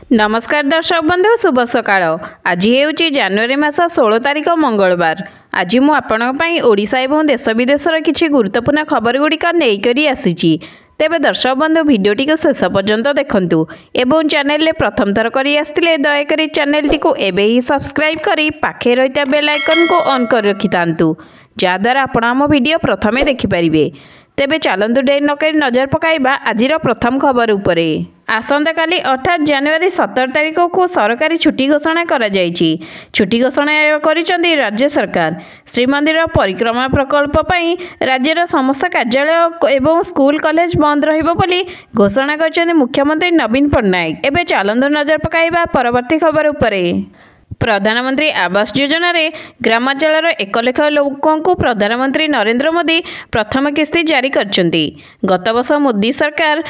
नमस्कार दर्शक बंधु शुभ सकाळ। आज हेउची जनवरी मास 16 तारिख मंगलवार। आज मु आपनक पई ओडिशा एवं देश विदेशर किछि गुरुत्वपूर्ण खबर गुड़िक नहीं करी आसीची। तेबे दर्शक बंधु भिडियोटी को शेष पर्यंत देखंतु एवं चैनल ले प्रथम थर करी आस्तिले दयाकरी चैनल टी को एबे ही सब्सक्राइब करी पाखे रहिता बेल आइकन को ऑन कर रखितांतु जाद्वारा आपण आम वीडियो प्रथमे देखि परिबे। तेबे चलंतु डे नकरी नजर पकाइबा आजिर प्रथम खबर उपरे। आसंता काली अर्थात जनवरी 17 तारिख को सरकारी छुट्टी घोषणा करा जायछि। छुट्टी घोषणा करिसेंती राज्य सरकार। श्रीमंदिर परिक्रमा प्रकल्प पई राज्यर समस्त कार्यालय एवं स्कूल कॉलेज बंद रहिबो बोली घोषणा करिसेंती मुख्यमंत्री नवीन पट्टनायक। एबे चलंतु नजर पकाइबा परवर्ती खबर उपरे। प्रधानमंत्री आवास योजना रे ग्रामांचल 1 लाख लोकों को प्रधानमंत्री नरेंद्र मोदी प्रथम किस्ती जारी करछंती। गत वर्ष मोदी सरकार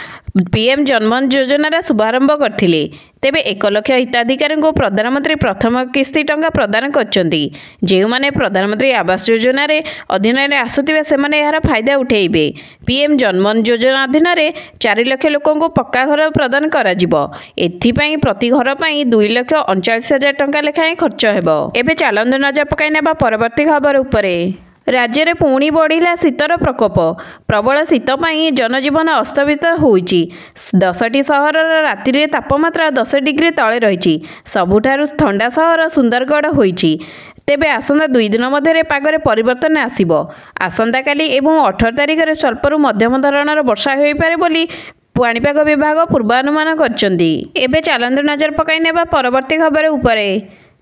पीएम जन्मन योजना शुभारंभ करथिले। तेबे 1 लाख हिताधिकारी को प्रधानमंत्री प्रथम किस्ती टंका प्रदान करछंती। जेउ माने प्रधानमंत्री आवास योजना रे अधीन रे आसुथिबे से माने यार फायदा उठेइबे। पीएम जन्मन योजना अधीन रे 4 लाख लोकों को पक्का घर प्रदान करा जिवो। एथि पई प्रति घर पई 2,39,000 टंका लेखाएं खर्च हेबो। एबे चलंतु नजर पकाई नेबा परवर्ती खबर उपरे। राज्य में पुणी बढ़िला शीतर प्रकोप। प्रबल शीत पई जनजीवन अस्तव्यस्त होईची। 10टी सहर राति तापमात्रा 10 डिग्री तले रही। सबुठारु ठंडा सहर सुंदरगढ़ होईची। तेबे आसंता 2 दिन मध्य पागरे परिवर्तन आसिबो। आसंता काली एवं 18 तारिख में स्वल्परू मध्यम धरणर वर्षा होई पारे बोली पाणीपाग विभाग पूर्वानुमान करछंती। एबे चलंतु नजर पकाई नेबा परवर्ती खबर उपरे।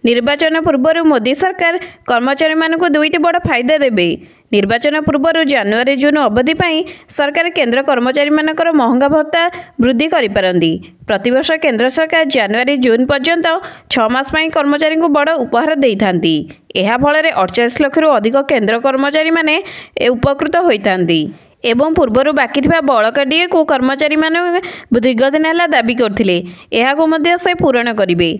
निर्वाचन पूर्व मोदी सरकार कर्मचारी मानक 2टी बड़ फायदा देबे। निर्वाचन पूर्व जनवरी जून अवधि पई सरकार केंद्र कर्मचारी मानकर महंगा भत्ता वृद्धि करि पारंती। प्रतिवर्ष केंद्र सरकार जनवरी जून पर्यंत 6 मास पई कर्मचारी को बड़ उपहार देइथांती। एहा फଳରେ 48 लाख रु अधिक केंद्र कर्मचारी माने उपकृत होइथांती एवं पूर्वर बाकी थिबा बळका डीए को कर्मचारी माने दीर्घदिन होला दाबी करथिले। एहाको मध्ये से पूरण करिवे।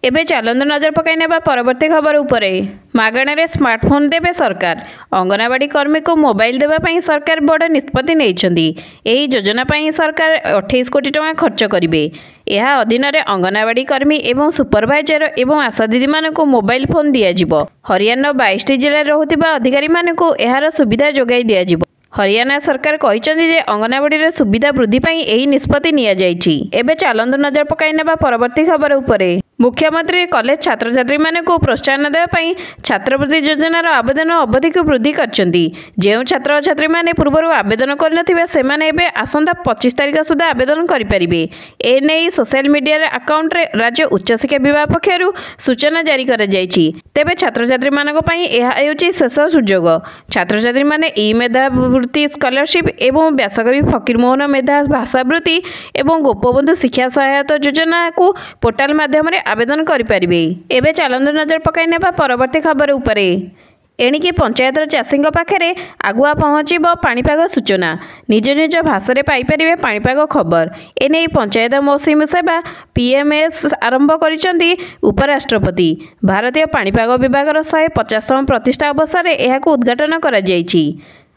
एबे चलंतु नजर पकाई नेबा परवर्ती खबर उपरे। मागणारे स्मार्टफोन देबे सरकार। अंगनवाड़ी कर्मी को मोबाइल देबा पई सरकार बड़ निष्पत्ति नेइछंती। एही योजना पई सरकार 28 कोटी टका खर्च करिवे। यह अधीन रे अंगनवाड़ी कर्मी एवं सुपरवाइजर एवं आशा दीदी मानक मोबाइल फोन दिया जिवो। हरियाणा 22टी जिले रहुतिबा अधिकारी मानक एहार सुविधा जोगाई दिया जिवो। हरियाणा सरकार कहिसेंती जे अंगनवाड़ी सुविधा वृद्धि पई एही निष्पत्ति निया जायछि। एबे चलंतु नजर पकाई नेबा परवर्ती खबर उपरे। मुख्यमंत्री कॉलेज छात्र छात्री मानक प्रोत्साहन देवाई छात्रवृत्ति योजनार आवेदन अवधि को वृद्धि करछंती। जो छात्र छात्री माने पूर्व आवेदन करनथिबे सेमाने एबे आसंता 25 तारिख सुधा आवेदन करि परिबे। ए नै सोशल मीडिया अकाउंट रे राज्य उच्च शिक्षा विभाग पक्षरु सूचना जारी करा जायछि। तेबे छात्र छात्री मानक पई एहा हेउछि शेष सुजोग। छात्र छात्री माने ई मेधावृत्ति स्कॉलरशिप एवं व्यासकवि फकीरमोहन मेधा भाषावृत्ति एवं गोपबंधु शिक्षा सहायता योजना को पोर्टाल माध्यम आवेदन करें। एबे चलंतु नजर पकाई नेबा परवर्ती खबर उपरे। एणिकी पंचायत चाषी पाखे आगुआ पहुँचब पाणीपाग सूचना। निज निज भाषा पाइपर पाणीपाग खबर। एने पंचायत मौसुमी सेवा पीएमएस आरंभ करिसेंती उपराष्ट्रपति। भारतीय पाणीपाग विभाग 150तम प्रतिष्ठा अवसर में उद्घाटन करा जायछि।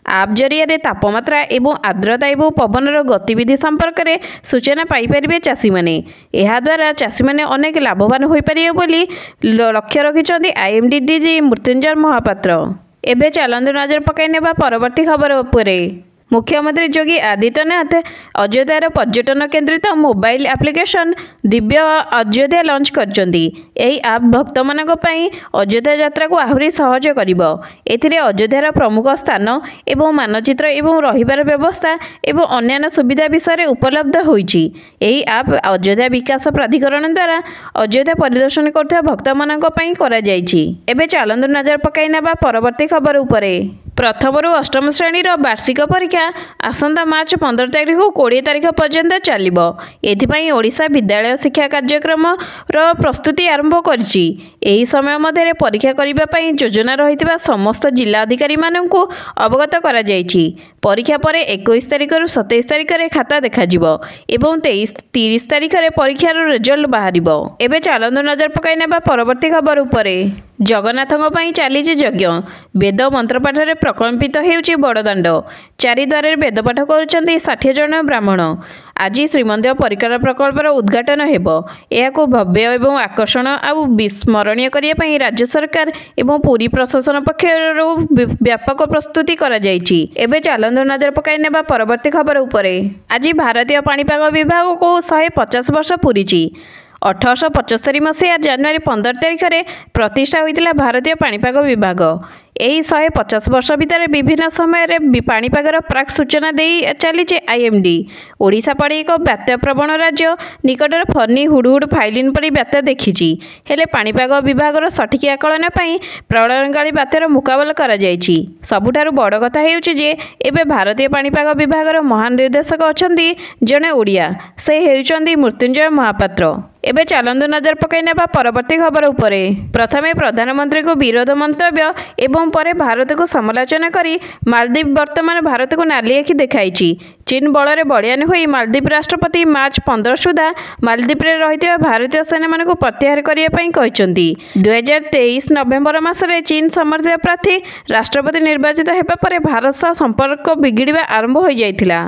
आप जरिया तापमात्रा एवं आर्द्रता एवं पवनर गतिविधि संपर्क में सूचना पाइपर चाषी मैंने। यह द्वारा चाषी मैंने अनेक लाभवान हो पारे बोली लक्ष्य रखिंट आईएमडी डीजी मृत्युंजय महापात्र। एबे चलंतु नजर पकाई नेबा परवर्ती खबर उपरे। मुख्यमंत्री योगी आदित्यनाथ अयोध्यार पर्यटन केन्द्रित mobile application Divya Ayodhya launch करछंती। एही आप भक्त मानक पई अयोध्या यात्रा को आहुरी सहज करिवो। एथिरे अयोध्यार प्रमुख स्थान एवं मानचित्र एवं रहिबार व्यवस्था एवं अन्य सुविधा विषय उपलब्ध होईछि। एही आप अयोध्या विकास प्राधिकरण द्वारा अयोध्या परिदर्शन करथि भक्त मानक पई करा जायछि। एबे चलंतु नजर पकाई नेबा परवर्ती खबर उपरे। प्रथमରୁ अष्टम श्रेणीर वार्षिक परीक्षा आसंता मार्च 15 तारिख 20 तारिख पर्यंत चलिबो। एथिपाई ओडिशा विद्यालय शिक्षा कार्यक्रम प्रस्तुति आरंभ करिछि। एही समय मध्य परीक्षा करिबा पई योजना रहितबा समस्त जिला अधिकारी माननकु अवगत करा जायछि। परीक्षा पर 21 तारिख रु 27 तारिख रे खाता देखा जिवो एवं 30 तारिख रे परीक्षार रिजल्ट बाहरिबो। एबे चलंतु नजर पकाई नेबा परवर्ती खबर उपरे। ଜଗନ୍ନାଥଙ୍କ ପାଇଁ ଚାଲିଛି ଯଜ୍ଞ। ବେଦ ମନ୍ତ୍ରପାଠରେ ପ୍ରକମ୍ପିତ ହେଉଛି ବଡ଼ଦାଣ୍ଡ। ଚାରିଦ୍ୱାରରେ ବେଦପାଠ କରୁଛନ୍ତି 60 ଜଣ ବ୍ରାହ୍ମଣ। ଆଜି ଶ୍ରୀମନ୍ଦିର ପରିକାର ପ୍ରକଳ୍ପର ଉଦ୍ଘାଟନ ହେବ। ଏହାକୁ ଭବ୍ୟ ଏବଂ ଆକର୍ଷଣ ଆଉ ବିସ୍ମରଣୀୟ କରିବା ପାଇଁ ରାଜ୍ୟ ସରକାର ଏବଂ ପୁରୀ ପ୍ରଶାସନ ପକ୍ଷରୁ ବ୍ୟାପକ ପ୍ରସ୍ତୁତି କରାଯାଇଛି। ଏବେ ଚାଲନ୍ତୁ ନଜର ପକାଇ ନେବା ପରବର୍ତ୍ତୀ ଖବର ଉପରେ। ଆଜି ଭାରତୀୟ ପାଣିପାଗ ବିଭାଗକୁ 150 ବର୍ଷ ପୂରିଛି। 1875 ମସିହା ଜାନୁଆରୀ 15 ତାରିଖରେ ପ୍ରତିଷ୍ଠା ହୋଇଥିଲା ଭାରତୀୟ ପାଣିପାଗ ବିଭାଗ। ଏହି 150 ବର୍ଷ ଭିତରେ ବିଭିନ୍ନ ସମୟରେ ପାଣିପାଗର ପ୍ରାକ୍ ସୂଚନା ଦେଇ ଚାଲିଛି IMD। ଓଡ଼ିଶା ପରି ଏକ ବାତ୍ୟା ପ୍ରବଣ ରାଜ୍ୟ ନିକଟରେ ଫନି, ହୁଡ଼ୁହୁଡ଼, ଫାଇଲିନ୍ ପରି ବାତ୍ୟା ଦେଖିଛି। ହେଲେ ପାଣିପାଗ ବିଭାଗର ସଠିକ୍ ଆକଳନ ପାଇଁ ପ୍ରଳୟଙ୍କାଳୀ ବାତ୍ୟାର ମୁକାବିଲା କରାଯାଇଛି। ସବୁଠାରୁ ବଡ଼ କଥା ହେଉଛି ଯେ ଏବେ ଭାରତୀୟ ପାଣିପାଗ ବିଭାଗର ମହାନିର୍ଦ୍ଦେଶକ ଅଛନ୍ତି ଜଣେ ଓଡ଼ିଆ। ସେ ହେଉଛନ୍ତି ମୃତ୍ୟୁଞ୍ଜୟ ମହାପାତ୍ର। ଏବେ ଚାଲନ୍ତୁ ନଜର ପକାଇ ନେବା ପରବର୍ତ୍ତୀ ଖବର ଉପରେ। ପ୍ରଥମେ ପ୍ରଧାନମନ୍ତ୍ରୀଙ୍କୁ ବିରୋଧ ମନ୍ତବ୍ୟ ଏବଂ ପରେ ଭାରତକୁ ସମାଲୋଚନା କରି ମାଳଦ୍ୱୀପ ବର୍ତ୍ତମାନ ଭାରତକୁ ନାଲି ଆଖି ଦେଖାଇଛି। ଚୀନ୍ ବଳରେ ବଳିୟାନ ହୋଇ ମାଳଦ୍ୱୀପ ରାଷ୍ଟ୍ରପତି ମାର୍ଚ୍ଚ 15 ସୁଦ୍ଧା ମାଳଦ୍ୱୀପରେ ରହିଥିବା ଭାରତୀୟ ସେନାମାନଙ୍କୁ ପ୍ରତ୍ୟାହାର କରିବା ପାଇଁ କହିଛନ୍ତି। 2023 ନଭେମ୍ବର ମାସରେ ଚୀନ୍ ସମର୍ଥିତ ପ୍ରାର୍ଥୀ ରାଷ୍ଟ୍ରପତି ନିର୍ବାଚିତ ହେବା ପରେ ଭାରତ ସହ ସମ୍ପର୍କ ବିଗିଡ଼ିବା ଆରମ୍ଭ ହୋଇଯାଇଥିଲା।